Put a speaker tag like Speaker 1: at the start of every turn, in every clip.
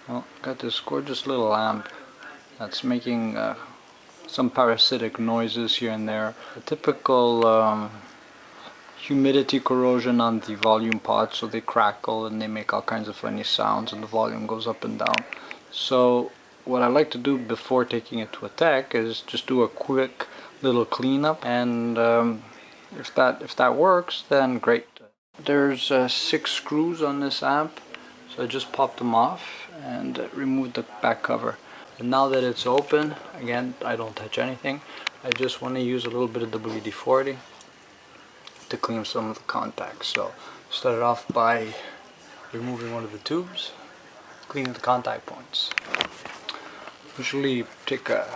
Speaker 1: Well, got this gorgeous little amp that's making some parasitic noises here and there. A typical humidity corrosion on the volume pods, so they crackle and they make all kinds of funny sounds and the volume goes up and down. So what I like to do before taking it to a tech is just do a quick little cleanup, and if that works, then great. There's 6 screws on this amp, so I just popped them off and removed the back cover. And now that it's open, again, I don't touch anything. I just want to use a little bit of WD-40 to clean some of the contacts. So started off by removing one of the tubes, cleaning the contact points. Usually take a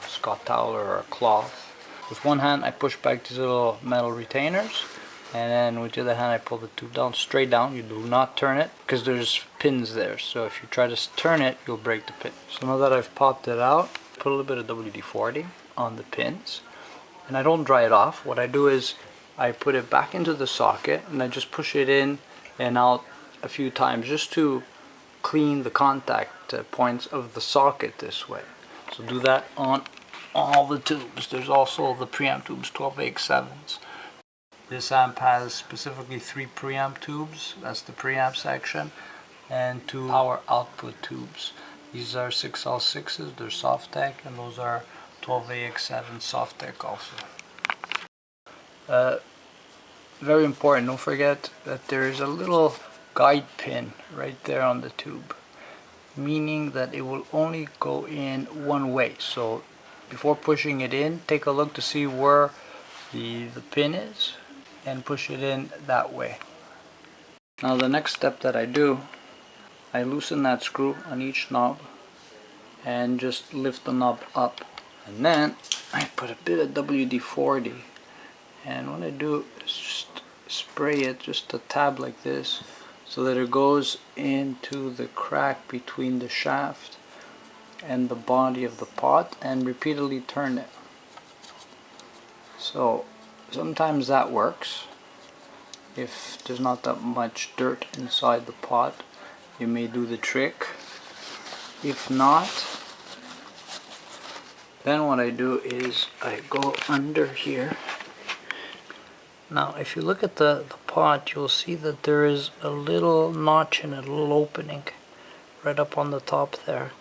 Speaker 1: Scott towel or a cloth. With one hand I push back these little metal retainers, and then with the other hand I pull the tube down, straight down. You do not turn it because there's pins there, so if you try to turn it you'll break the pin. So now that I've popped it out, put a little bit of WD-40 on the pins, and I don't dry it off. What I do is I put it back into the socket and I just push it in and out a few times just to clean the contact points of the socket this way. So do that on all the tubes. There's also the preamp tubes, 12AX7s. This amp has specifically 3 preamp tubes, that's the preamp section, and 2 power output tubes. These are 6L6s, they're Softec, and those are 12AX7 Softec also. Very important, don't forget that there is a little guide pin right there on the tube, meaning that it will only go in one way. So before pushing it in, take a look to see where the pin is and push it in that way. Now the next step that I do, I loosen that screw on each knob and just lift the knob up, and then I put a bit of WD-40, and what I do is just spray it just a tab like this so that it goes into the crack between the shaft and the body of the pot, and repeatedly turn it. So sometimes that works. If there's not that much dirt inside the pot, it may do the trick. If not, then what I do is I go under here. Now if you look at the pot, you'll see that there is a little notch in it, a little opening right up on the top there.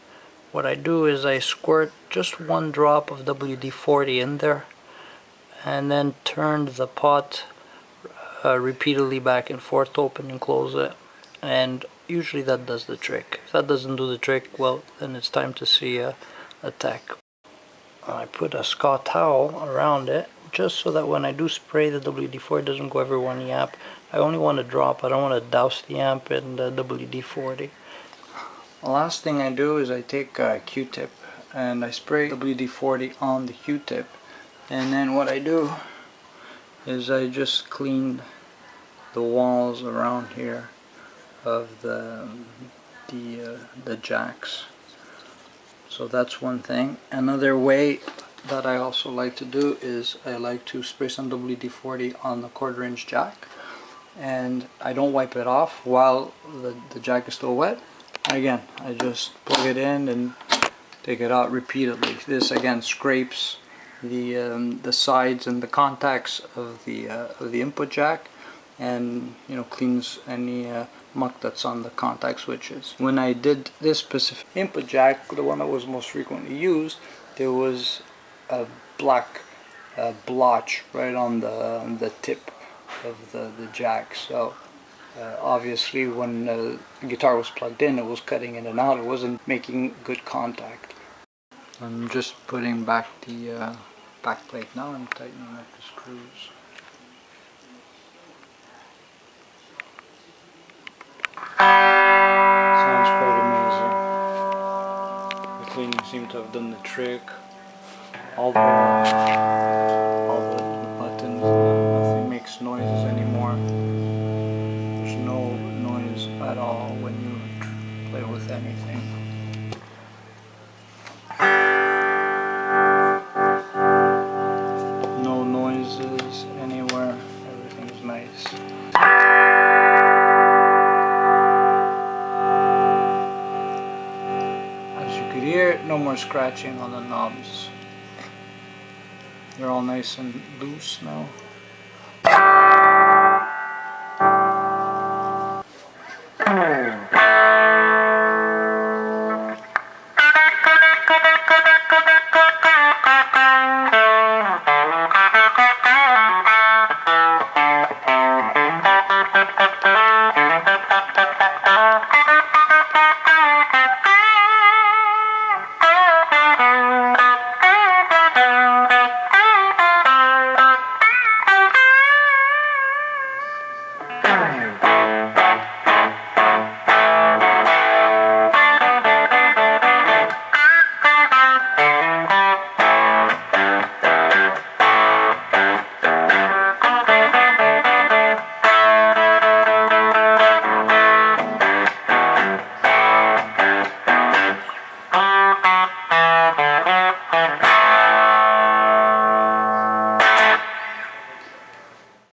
Speaker 1: What I do is I squirt just 1 drop of WD-40 in there, and then turn the pot repeatedly back and forth to open and close it, and usually that does the trick. If that doesn't do the trick, well, then it's time to see a tech. I put a Scott towel around it just so that when I do spray, the WD-40 doesn't go everywhere on the amp. I only want to drop, I don't want to douse the amp in WD-40. The last thing I do is I take a Q-tip and I spray WD-40 on the Q-tip, and then what I do is I just clean the walls around here of the jacks. So that's one thing. Another way that I also like to do is I like to spray some WD-40 on the 1/4 inch jack, and I don't wipe it off while the jack is still wet. Again, I just plug it in and take it out repeatedly. This again scrapes the sides and the contacts of the input jack, and cleans any muck that's on the contact switches. When I did this specific input jack, the one that was most frequently used, there was a black blotch right on the tip of the jack. So obviously when the guitar was plugged in, it was cutting in and out, it wasn't making good contact. I'm just putting back the back plate now and tightening up the screws. Sounds quite amazing. The cleaning seemed to have done the trick. All the buttons, nothing makes noises anymore. There's no noise at all when you play with anything. No noises anywhere. Everything's nice. could hear, no more scratching on the knobs. They're all nice and loose now.